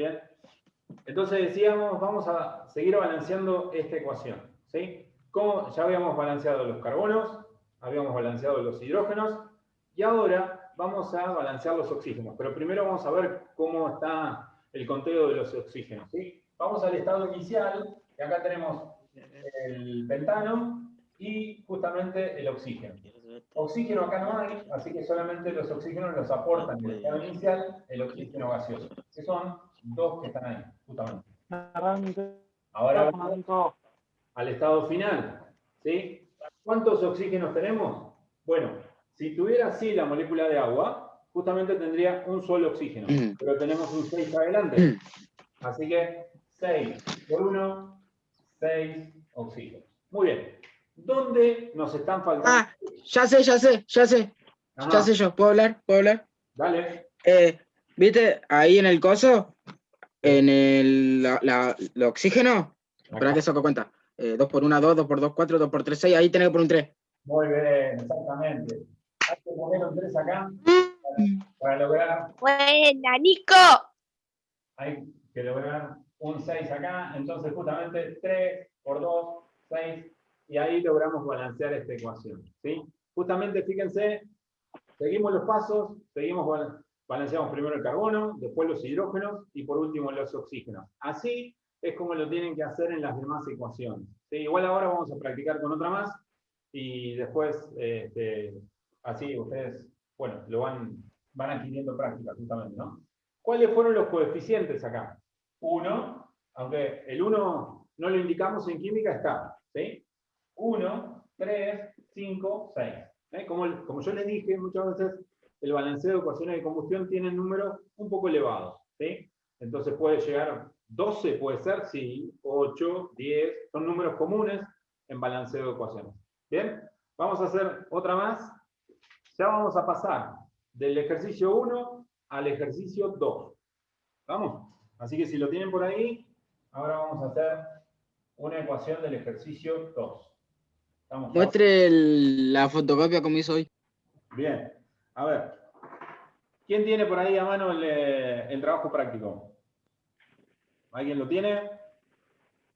Bien. Entonces decíamos, vamos a seguir balanceando esta ecuación, ¿sí? Como ya habíamos balanceado los carbonos, habíamos balanceado los hidrógenos, y ahora vamos a balancear los oxígenos. Pero primero vamos a ver cómo está el conteo de los oxígenos, ¿sí? Vamos al estado inicial, que acá tenemos el pentano y justamente el oxígeno. Oxígeno acá no hay, así que solamente los oxígenos los aportan en el estado inicial el oxígeno gaseoso, que son dos que están ahí, justamente. Ahora vamos al estado final, ¿sí? ¿Cuántos oxígenos tenemos? Bueno, si tuviera así la molécula de agua, justamente tendría un solo oxígeno, pero tenemos un 6 adelante. Así que 6 por 1, 6 oxígenos. Muy bien. ¿Dónde nos están faltando? Ah, ya sé. Ajá. Ya sé yo. ¿Puedo hablar? Dale. ¿Viste ahí en el coso? En el oxígeno. ¿Para qué saco cuenta? 2 por 1, 2, 2 por 2, 4, 2 por 3, 6. Ahí tenés que poner un 3. Muy bien, exactamente. Hay que poner un 3 acá para lograr. Buena, Nico. Hay que lograr un 6 acá. Entonces, justamente 3 por 2, 6. Y ahí logramos balancear esta ecuación, ¿sí? Justamente, fíjense, seguimos los pasos, balanceamos primero el carbono, después los hidrógenos y por último los oxígenos. Así es como lo tienen que hacer en las demás ecuaciones, ¿sí? Igual ahora vamos a practicar con otra más y después, así ustedes, bueno, lo van adquiriendo práctica justamente, ¿no? ¿Cuáles fueron los coeficientes acá? 1, aunque el 1 no lo indicamos en química, está, ¿sí? 1, 3, 5, 6. Como yo les dije muchas veces, el balanceo de ecuaciones de combustión tiene números un poco elevados, ¿sí? Entonces puede llegar 12, puede ser, sí, 8, 10, son números comunes en balanceo de ecuaciones. Bien, vamos a hacer otra más. Ya vamos a pasar del ejercicio 1 al ejercicio 2. ¿Vamos? Así que si lo tienen por ahí, ahora vamos a hacer una ecuación del ejercicio 2. Muestre la fotocopia como hizo hoy. Bien. A ver. ¿Quién tiene por ahí a mano el trabajo práctico? ¿Alguien lo tiene?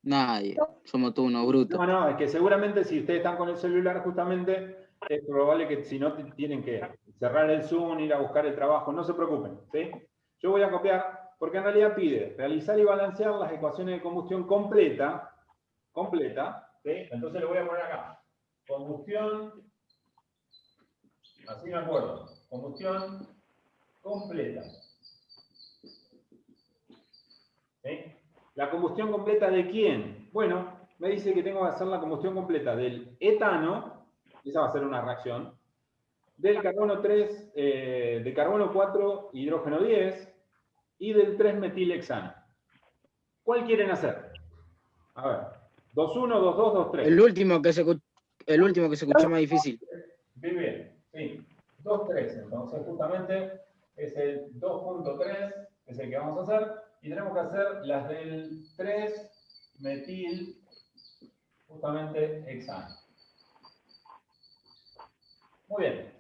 Nadie. Somos todos unos brutos. No, es que seguramente si ustedes están con el celular justamente, es probable que si no tienen que cerrar el Zoom, ir a buscar el trabajo, no se preocupen, ¿sí? Yo voy a copiar, porque en realidad pide realizar y balancear las ecuaciones de combustión completa, ¿sí? Entonces le voy a poner acá, combustión, así me acuerdo, combustión completa. ¿Sí? ¿La combustión completa de quién? Bueno, me dice que tengo que hacer la combustión completa del etano, esa va a ser una reacción, del carbono 3, de carbono 4, hidrógeno 10, y del 3-metilhexano. ¿Cuál quieren hacer? A ver, 2-1, 2-2, 2-3. El último que se escuchó más difícil. Bien, bien, sí. 2-3, entonces justamente es el 2.3, es el que vamos a hacer, y tenemos que hacer las del 3-metil, justamente hexano. Muy bien.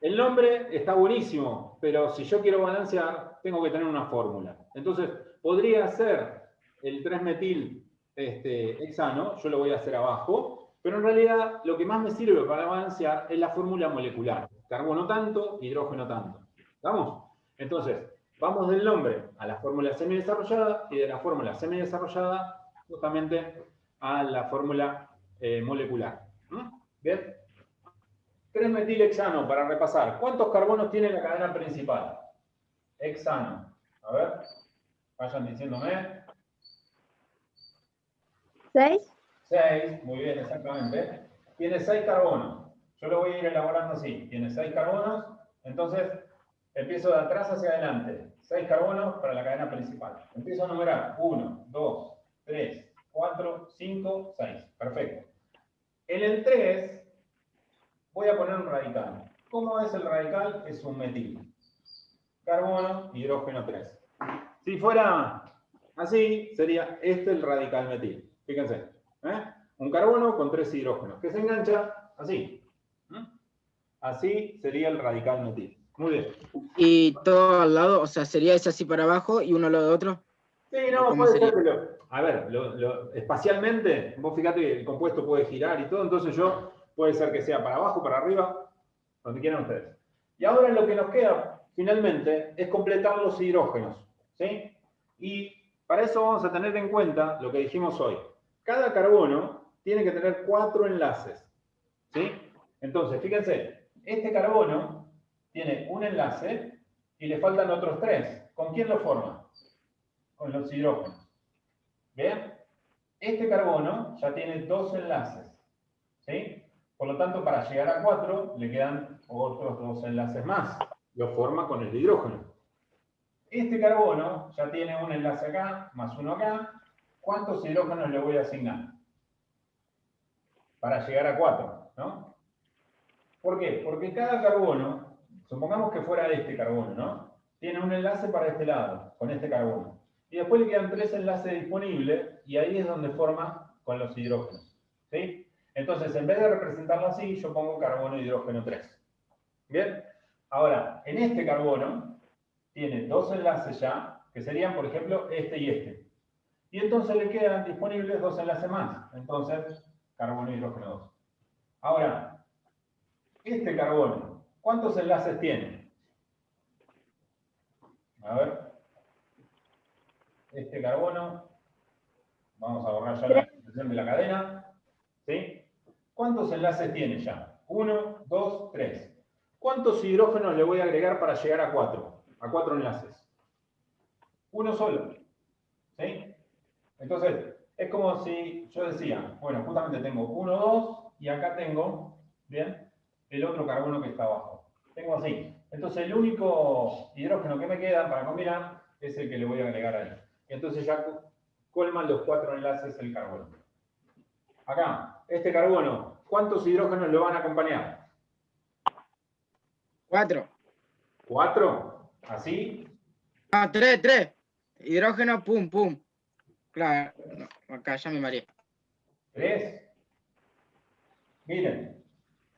El nombre está buenísimo, pero si yo quiero balancear, tengo que tener una fórmula. Entonces, podría ser el 3-metil hexano, yo lo voy a hacer abajo, pero en realidad lo que más me sirve para balancear es la fórmula molecular. Carbono tanto, hidrógeno tanto. ¿Vamos? Entonces, vamos del nombre a la fórmula semidesarrollada y de la fórmula semidesarrollada justamente a la fórmula molecular. ¿Bien? 3-metilhexano, para repasar. ¿Cuántos carbonos tiene la cadena principal? Hexano. A ver, vayan diciéndome. 6. 6, muy bien, exactamente. Tiene 6 carbonos. Yo lo voy a ir elaborando así. Tiene 6 carbonos, entonces empiezo de atrás hacia adelante. 6 carbonos para la cadena principal. Empiezo a numerar. 1, 2, 3, 4, 5, 6. Perfecto. En el 3 voy a poner un radical. ¿Cómo es el radical? Es un metil. Carbono, hidrógeno 3. Si fuera así, sería este el radical metil. Fíjense. Un carbono con 3 hidrógenos, que se engancha así. Así sería el radical metil. Muy bien. Y todo al lado, o sea, sería ese así para abajo y uno al lado de otro. Sí, no, ¿Cómo puede sería? ser que a ver, espacialmente, vos fíjate que el compuesto puede girar y todo, entonces puede ser que sea para abajo, para arriba, donde quieran ustedes. Y ahora lo que nos queda, finalmente, es completar los hidrógenos, ¿sí? Y para eso vamos a tener en cuenta lo que dijimos hoy. Cada carbono tiene que tener 4 enlaces, ¿sí? Entonces, fíjense, este carbono tiene un enlace y le faltan otros 3. ¿Con quién lo forma? Con los hidrógenos. ¿Bien? Este carbono ya tiene 2 enlaces, ¿sí? Por lo tanto, para llegar a 4, le quedan otros 2 enlaces más. Lo forma con el hidrógeno. Este carbono ya tiene un enlace acá, más uno acá. ¿Cuántos hidrógenos le voy a asignar? Para llegar a 4, ¿no? ¿Por qué? Porque cada carbono, supongamos que fuera este carbono, ¿no? Tiene un enlace para este lado, con este carbono. Y después le quedan 3 enlaces disponibles, y ahí es donde forma con los hidrógenos, ¿sí? Entonces, en vez de representarlo así, yo pongo carbono hidrógeno 3. ¿Bien? Ahora, en este carbono, tiene 2 enlaces ya, que serían, por ejemplo, este y este. Y entonces le quedan disponibles 2 enlaces más. Entonces, carbono hidrógeno 2. Ahora, este carbono, ¿cuántos enlaces tiene? A ver. Este carbono, vamos a borrar ya la expresión de la cadena. ¿Sí? ¿Cuántos enlaces tiene ya? 1, 2, 3. ¿Cuántos hidrógenos le voy a agregar para llegar a 4? A 4 enlaces. Uno solo. ¿Sí? Entonces, es como si yo decía, bueno, justamente tengo 1, 2, y acá tengo, ¿bien? El otro carbono que está abajo. Tengo así. Entonces, el único hidrógeno que me queda para combinar es el que le voy a agregar ahí. Entonces ya colman los 4 enlaces el carbono. Acá, este carbono, ¿cuántos hidrógenos lo van a acompañar? 4. 4. ¿Así? Ah, 3, 3. Hidrógeno, pum, pum. Claro, no, acá ya me mareé. 3. Miren,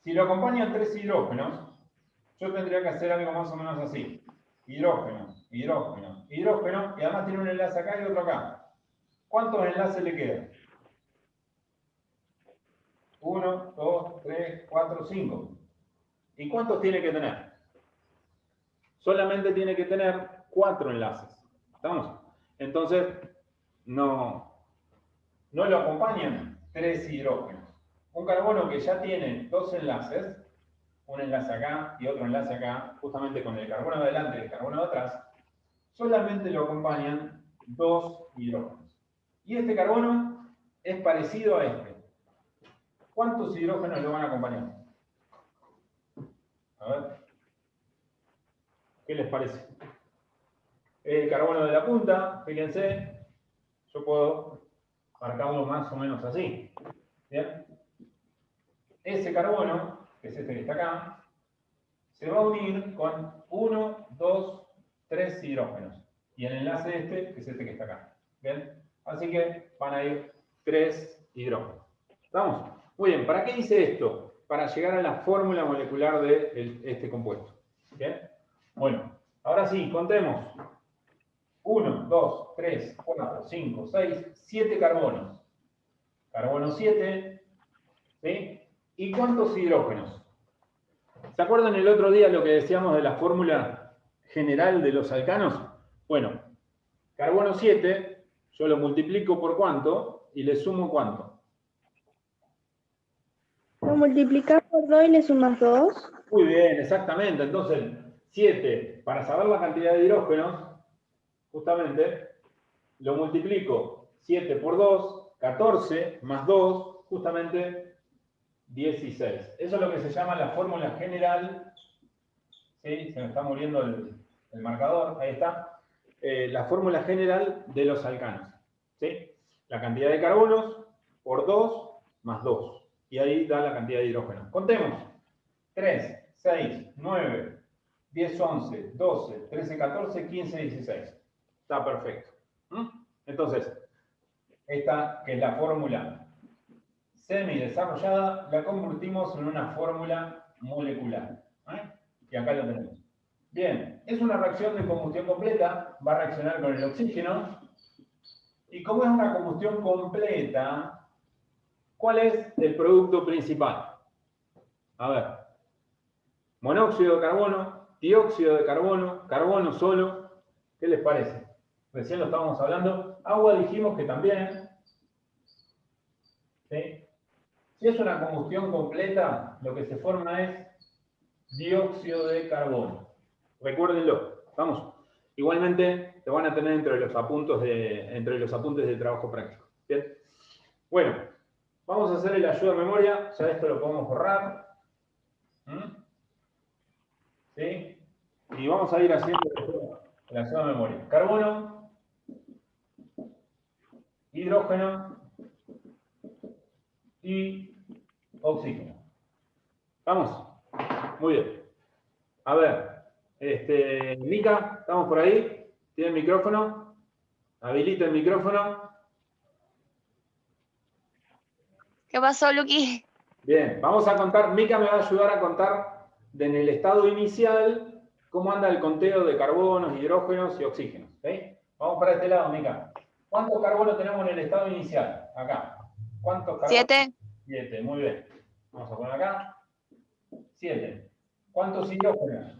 si lo acompañan 3 hidrógenos, yo tendría que hacer algo más o menos así. Hidrógeno, hidrógeno, hidrógeno, y además tiene un enlace acá y otro acá. ¿Cuántos enlaces le quedan? 1, 2, 3, 4, 5. ¿Y cuántos tiene que tener? Solamente tiene que tener 4 enlaces. ¿Estamos? Entonces, no lo acompañan 3 hidrógenos. Un carbono que ya tiene 2 enlaces, un enlace acá y otro enlace acá, justamente con el carbono de adelante y el carbono de atrás, solamente lo acompañan 2 hidrógenos. Y este carbono es parecido a este. ¿Cuántos hidrógenos lo van a acompañar? A ver. ¿Qué les parece? El carbono de la punta, fíjense, yo puedo marcarlo más o menos así. ¿Bien? Ese carbono, que es este que está acá, se va a unir con 1, 2, 3 hidrógenos. Y el enlace este, que es este que está acá. ¿Bien? Así que van a ir 3 hidrógenos. ¿Estamos? Muy bien, ¿para qué hice esto? Para llegar a la fórmula molecular de este compuesto. ¿Bien? Bueno, ahora sí, contemos. 1, 2, 3, 4, 5, 6, 7 carbonos. Carbono 7, ¿sí? ¿Y cuántos hidrógenos? ¿Se acuerdan el otro día lo que decíamos de la fórmula general de los alcanos? Bueno, carbono 7, yo lo multiplico por cuánto y le sumo cuánto. Lo multiplicas por 2 y le sumas 2. Muy bien, exactamente. Entonces, 7, para saber la cantidad de hidrógenos, justamente, lo multiplico 7 por 2, 14, más 2, justamente 16. Eso es lo que se llama la fórmula general. ¿Sí? Se me está muriendo el marcador, ahí está. La fórmula general de los alcanos. ¿Sí? La cantidad de carbonos por 2 más 2. Y ahí da la cantidad de hidrógenos. Contemos. 3, 6, 9, 10, 11, 12, 13, 14, 15, 16. Está perfecto. Entonces, esta que es la fórmula semi-desarrollada, la convertimos en una fórmula molecular. Y acá lo tenemos. Bien, es una reacción de combustión completa, va a reaccionar con el oxígeno. Y como es una combustión completa, ¿cuál es el producto principal? A ver, monóxido de carbono, dióxido de carbono, carbono solo. ¿Qué les parece? Recién lo estábamos hablando. Agua dijimos que también. ¿Sí? Si es una combustión completa, lo que se forma es dióxido de carbono. Recuérdenlo. Vamos. Igualmente, te van a tener entre los apuntes de trabajo práctico. ¿Bien? Bueno, vamos a hacer el ayuda a memoria. Ya esto lo podemos borrar. ¿Sí? Y vamos a ir haciendo el ayuda a memoria. Carbono, hidrógeno y oxígeno. ¿Vamos? Muy bien. A ver, Mica, ¿estamos por ahí? ¿Tiene el micrófono? Habilita el micrófono. ¿Qué pasó, Luqui? Bien, vamos a contar. Mica me va a ayudar a contar en el estado inicial cómo anda el conteo de carbonos, hidrógenos y oxígenos. ¿Sí? Vamos para este lado, Mica. ¿Cuántos carbonos tenemos en el estado inicial? Acá. ¿Cuántos carbonos? 7. 7, muy bien. Vamos a poner acá. 7. ¿Cuántos hidrógenos?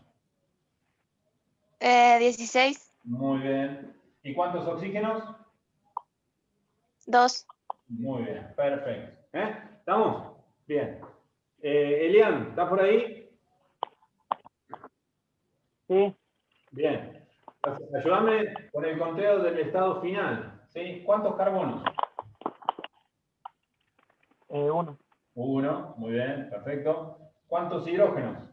16. Muy bien. ¿Y cuántos oxígenos? 2. Muy bien, perfecto. ¿Estamos? Bien. Elian, ¿estás por ahí? Sí, Bien. Ayúdame con el conteo del estado final. ¿Sí? ¿Cuántos carbonos? 1, 1, muy bien, perfecto. ¿Cuántos hidrógenos?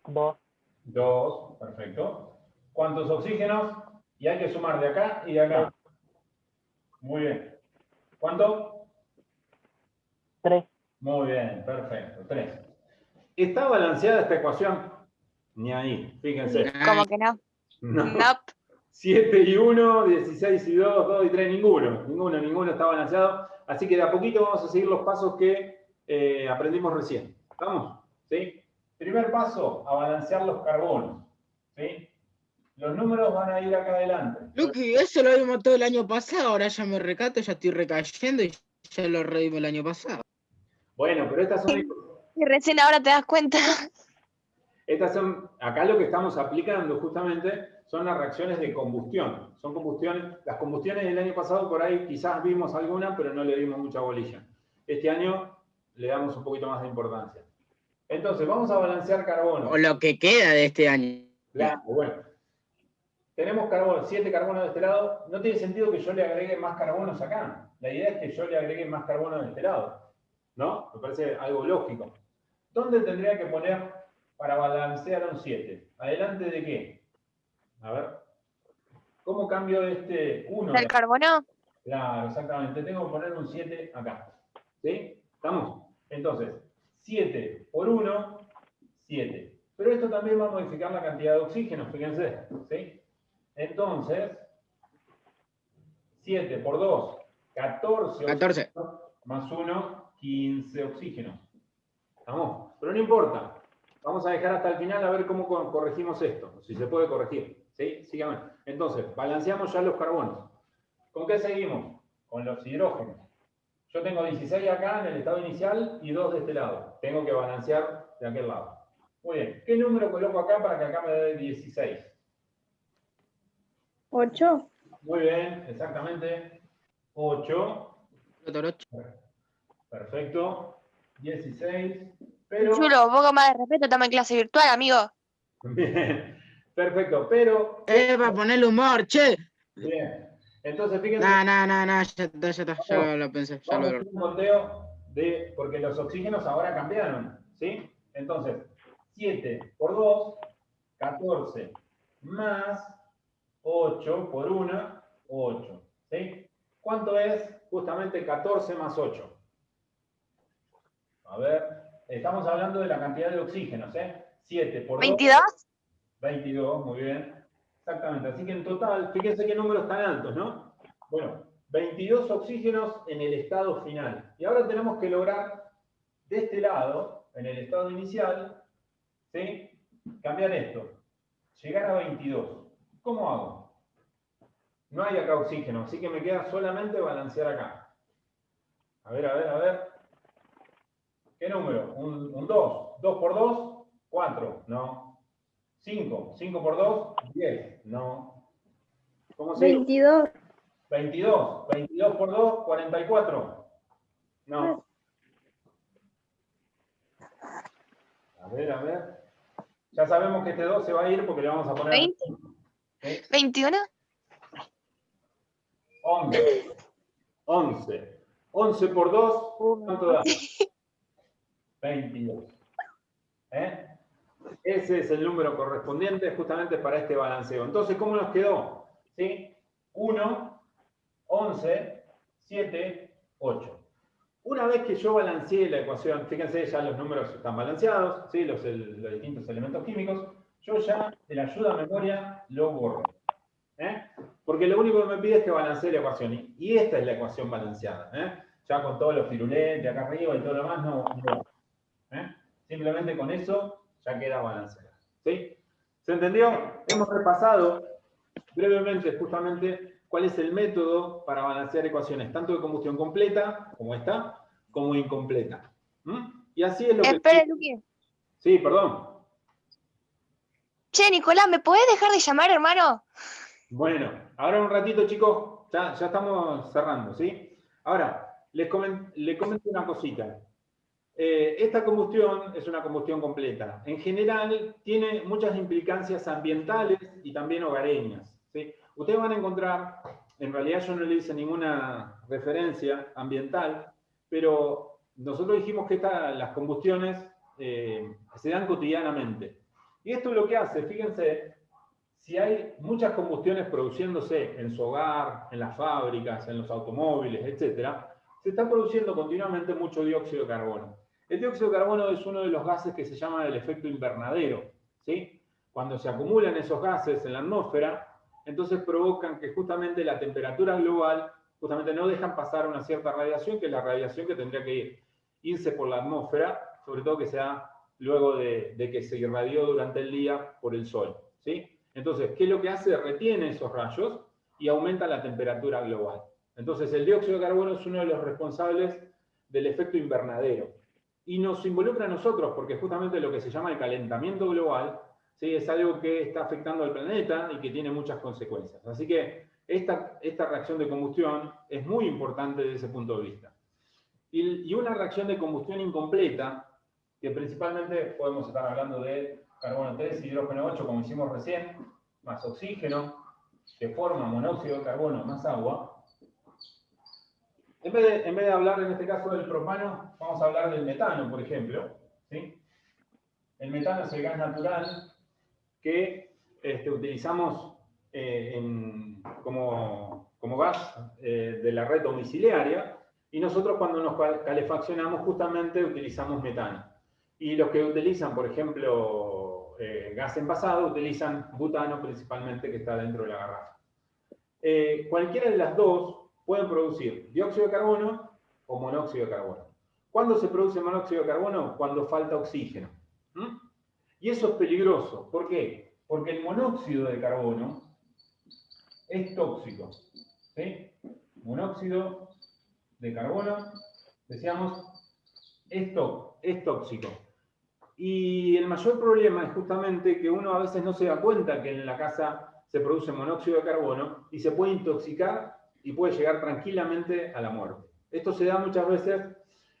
2, 2, perfecto. ¿Cuántos oxígenos? Y hay que sumar de acá y de acá. Muy bien. ¿Cuánto? 3. Muy bien, perfecto. 3. ¿Está balanceada esta ecuación? Ni ahí, fíjense. ¿Cómo que no? No. Nope. 7 y 1, 16 y 2, 2 y 3, ninguno está balanceado. Así que de a poquito vamos a seguir los pasos que aprendimos recién. ¿Estamos? ¿Sí? Primer paso, a balancear los carbonos. ¿Sí? Los números van a ir acá adelante. Luqui, eso lo vimos todo el año pasado, ahora ya me recato, ya estoy recayendo y ya lo revimos el año pasado. Bueno, pero Y recién ahora te das cuenta. estas son, acá lo que estamos aplicando justamente son las reacciones de combustión. Son combustiones, las combustiones del año pasado por ahí quizás vimos alguna, pero no le dimos mucha bolilla. Este año le damos un poquito más de importancia. Entonces, vamos a balancear carbono. O lo que queda de este año. Claro, bueno. Tenemos carbono, 7 carbonos de este lado. No tiene sentido que yo le agregue más carbonos acá. La idea es que yo le agregue más carbono de este lado. ¿No? Me parece algo lógico. ¿Dónde tendría que poner para balancear un 7? ¿Adelante de qué? A ver. ¿Cómo cambio este 1? ¿Del carbono? Claro, exactamente. Tengo que poner un 7 acá. ¿Sí? ¿Estamos? Entonces, 7 por 1, 7. Pero esto también va a modificar la cantidad de oxígeno, fíjense. ¿Sí? Entonces, 7 por 2, 14 14. oxígenos, más 1, 15 oxígenos. ¿Estamos? Pero no importa. Vamos a dejar hasta el final a ver cómo corregimos esto, si se puede corregir. ¿Sí? Síganme. Entonces, balanceamos ya los carbonos. ¿Con qué seguimos? Con los hidrógenos. Yo tengo 16 acá en el estado inicial y 2 de este lado. Tengo que balancear de aquel lado. Muy bien. ¿Qué número coloco acá para que acá me dé 16? 8. Muy bien, exactamente. 8. Perfecto. 16. Pero. Chulo, un poco más de respeto, estamos en clase virtual, amigo. Bien. Perfecto. Pero. Para ponerle humor, che. Bien. Entonces, fíjense. No, ya está, ya lo pensé. Ya Vamos a lo... hacer un conteo de. Porque los oxígenos ahora cambiaron. ¿Sí? Entonces, 7 por 2, 14. Más 8 por 1, 8. ¿Sí? ¿Cuánto es justamente 14 más 8? A ver, estamos hablando de la cantidad de oxígenos, ¿eh? 7 por 2. 22. 22, muy bien. Exactamente. Así que en total, fíjense qué números tan altos, ¿no? Bueno, 22 oxígenos en el estado final. Y ahora tenemos que lograr, de este lado, en el estado inicial, ¿sí? Cambiar esto. Llegar a 22. ¿Cómo hago? No hay acá oxígeno, así que me queda solamente balancear acá. A ver, a ver, a ver. ¿Qué número? Un 2. 2 por 2, 4. No. 5. 5 por 2, 10. No. ¿Cómo sigue? 22. 22. 22 por 2, 44. No. A ver, a ver. Ya sabemos que este 2 se va a ir porque le vamos a poner 20. ¿sí? 21. 11. 11. 11 por 2, ¿cuánto da? 22. ¿Eh? Ese es el número correspondiente justamente para este balanceo. Entonces, ¿cómo nos quedó? ¿Sí? 1, 11, 7, 8. Una vez que yo balanceé la ecuación, fíjense, ya los números están balanceados, ¿sí? los distintos elementos químicos, yo ya de la ayuda a memoria lo borro. Porque lo único que me pide es que balancee la ecuación. Y esta es la ecuación balanceada. Ya con todos los firulets de acá arriba y todo lo demás, no. Simplemente con eso ya queda balanceada. ¿Sí? ¿Se entendió? Hemos repasado brevemente justamente cuál es el método para balancear ecuaciones, tanto de combustión completa, como esta, como incompleta. Y así es lo que... Espera, Luqui. Sí, perdón. Che, Nicolás, ¿me podés dejar de llamar, hermano? Bueno, ahora un ratito, chicos, ya estamos cerrando, ¿sí? Ahora, les comento una cosita. Esta combustión es una combustión completa. En general, tiene muchas implicancias ambientales y también hogareñas, ¿sí? Ustedes van a encontrar, en realidad yo no le hice ninguna referencia ambiental, pero nosotros dijimos que las combustiones se dan cotidianamente. Y esto es lo que hace, fíjense, si hay muchas combustiones produciéndose en su hogar, en las fábricas, en los automóviles, etc., se está produciendo continuamente mucho dióxido de carbono. El dióxido de carbono es uno de los gases que se llama el efecto invernadero, ¿sí? Cuando se acumulan esos gases en la atmósfera, entonces provocan que justamente la temperatura global, justamente no dejan pasar una cierta radiación, que es la radiación que tendría que irse por la atmósfera, sobre todo que sea luego de que se irradió durante el día por el sol, ¿sí? Entonces, ¿qué es lo que hace? Retiene esos rayos y aumenta la temperatura global. Entonces, el dióxido de carbono es uno de los responsables del efecto invernadero. Y nos involucra a nosotros, porque justamente lo que se llama el calentamiento global, ¿sí? Es algo que está afectando al planeta y que tiene muchas consecuencias. Así que esta reacción de combustión es muy importante desde ese punto de vista. Y una reacción de combustión incompleta, que principalmente podemos estar hablando de carbono 3, hidrógeno 8, como hicimos recién, más oxígeno, que forma monóxido de carbono más agua. En vez de hablar en este caso del propano, vamos a hablar del metano, por ejemplo, ¿sí? El metano es el gas natural que utilizamos como gas de la red domiciliaria, y nosotros cuando nos calefaccionamos justamente utilizamos metano. Y los que utilizan, por ejemplo, gas envasado, utilizan butano principalmente, que está dentro de la garrafa. Cualquiera de las dos pueden producir dióxido de carbono o monóxido de carbono. ¿Cuándo se produce monóxido de carbono? Cuando falta oxígeno. Y eso es peligroso. ¿Por qué? Porque el monóxido de carbono es tóxico. ¿Sí? Monóxido de carbono, decíamos, es tóxico. Y el mayor problema es justamente que uno a veces no se da cuenta que en la casa se produce monóxido de carbono y se puede intoxicar y puede llegar tranquilamente a la muerte. Esto se da muchas veces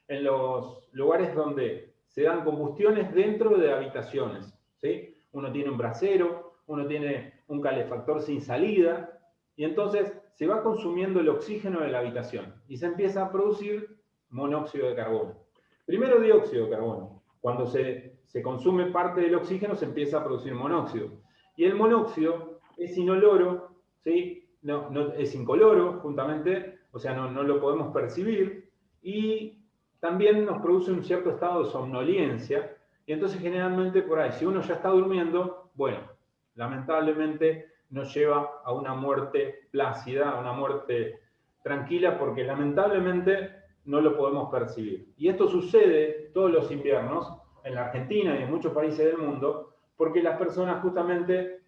en los lugares donde se dan combustiones dentro de habitaciones, ¿sí? Uno tiene un brasero, uno tiene un calefactor sin salida, y entonces se va consumiendo el oxígeno de la habitación y se empieza a producir monóxido de carbono. Primero dióxido de carbono. Cuando se consume parte del oxígeno se empieza a producir monóxido. Y el monóxido es inoloro, ¿sí? No, es incoloro, juntamente, o sea, no lo podemos percibir, y también nos produce un cierto estado de somnolencia, y entonces generalmente por ahí, si uno ya está durmiendo, bueno, lamentablemente nos lleva a una muerte plácida, a una muerte tranquila, porque lamentablemente no lo podemos percibir. Y esto sucede todos los inviernos, en la Argentina y en muchos países del mundo, porque las personas justamente,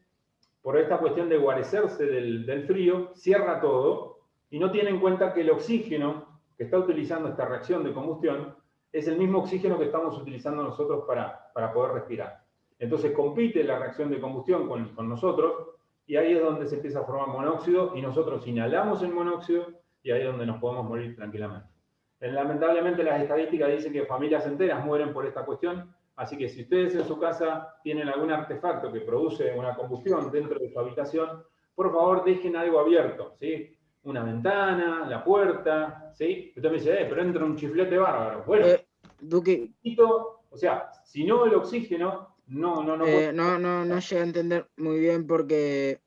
por esta cuestión de guarecerse del frío, cierra todo y no tiene en cuenta que el oxígeno que está utilizando esta reacción de combustión es el mismo oxígeno que estamos utilizando nosotros para poder respirar. Entonces compite la reacción de combustión con nosotros y ahí es donde se empieza a formar monóxido y nosotros inhalamos el monóxido y ahí es donde nos podemos morir tranquilamente. Lamentablemente las estadísticas dicen que familias enteras mueren por esta cuestión, así que si ustedes en su casa tienen algún artefacto que produce una combustión dentro de su habitación, por favor dejen algo abierto, ¿sí? Una ventana, la puerta, ¿sí? Usted me dice, pero entra un chiflete bárbaro. Bueno, Duque, o sea, si no el oxígeno, no llegué a entender muy bien porque...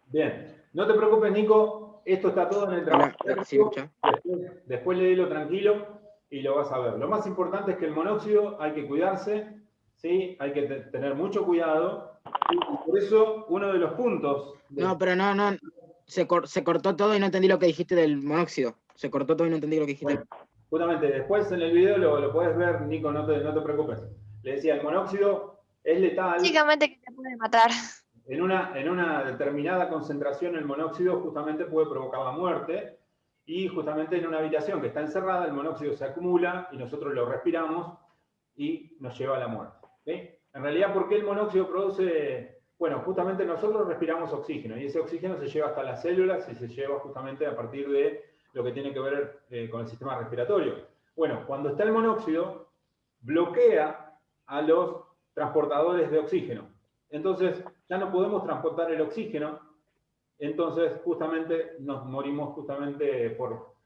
Bien, no te preocupes, Nico, esto está todo en el trabajo. ¿Sí, escucha? Después léelo tranquilo y lo vas a ver. Lo más importante es que el monóxido hay que cuidarse, ¿sí? Hay que tener mucho cuidado. Y por eso, uno de los puntos... No, pero no, se cortó todo y no entendí lo que dijiste del monóxido. Se cortó todo y no entendí lo que dijiste. Bueno, justamente, después en el video lo puedes ver, Nico, no te preocupes. Le decía, el monóxido es letal. Básicamente que te puede matar. En una determinada concentración el monóxido justamente puede provocar la muerte y justamente en una habitación que está encerrada el monóxido se acumula y nosotros lo respiramos y nos lleva a la muerte. ¿Sí? En realidad, ¿por qué el monóxido produce? Bueno, justamente nosotros respiramos oxígeno y ese oxígeno se lleva hasta las células y se lleva justamente a partir de lo que tiene que ver con el sistema respiratorio. Bueno, cuando está el monóxido, bloquea a los transportadores de oxígeno. Entonces, ya no podemos transportar el oxígeno, entonces justamente nos morimos justamente por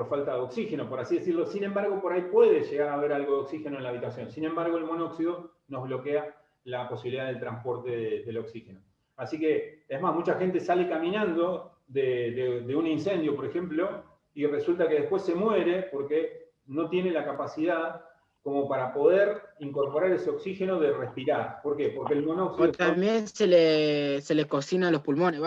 falta de oxígeno, por así decirlo. Sin embargo, por ahí puede llegar a haber algo de oxígeno en la habitación. Sin embargo, el monóxido nos bloquea la posibilidad del transporte del oxígeno. Así que, es más, mucha gente sale caminando de un incendio, por ejemplo, y resulta que después se muere porque no tiene la capacidad como para poder incorporar ese oxígeno de respirar. ¿Por qué? Porque el monóxido... O también se le cocina los pulmones,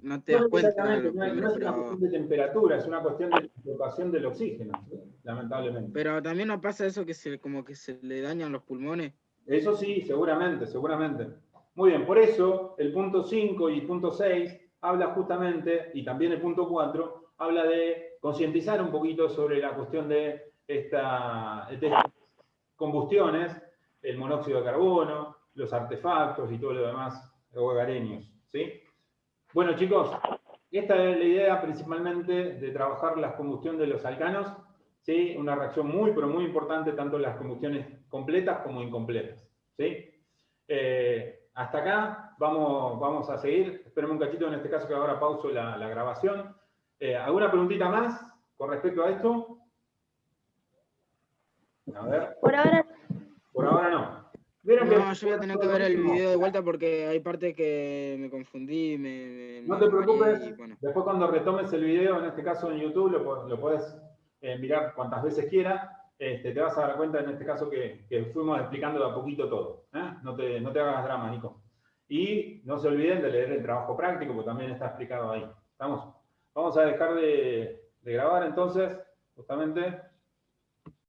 no te das cuenta. Exactamente, no es una cuestión de temperatura, es una cuestión de dislocación del oxígeno, ¿sí? Lamentablemente. Pero también no pasa eso como que se le dañan los pulmones. Eso sí, seguramente. Muy bien, por eso el punto 5 y punto 6 habla justamente, y también el punto 4, habla de concientizar un poquito sobre la cuestión de estas combustiones, el monóxido de carbono, los artefactos y todo lo demás hogareños, ¿sí? Bueno, chicos, esta es la idea principalmente de trabajar la combustión de los alcanos, ¿sí? Una reacción muy, pero muy importante, tanto en las combustiones completas como incompletas, ¿sí? Hasta acá vamos a seguir. Espérenme un cachito, en este caso que ahora pauso la grabación. ¿Alguna preguntita más con respecto a esto? A ver. Por ahora no. No, yo voy a tener que ver el video de vuelta porque hay partes que me confundí, no te preocupes, y bueno. Después cuando retomes el video, en este caso en YouTube, lo puedes mirar cuantas veces quieras. Te vas a dar cuenta en este caso que fuimos explicando de a poquito todo. No te hagas drama, Nico. Y no se olviden de leer el trabajo práctico, porque también está explicado ahí. ¿Estamos? Vamos a dejar de grabar entonces, justamente.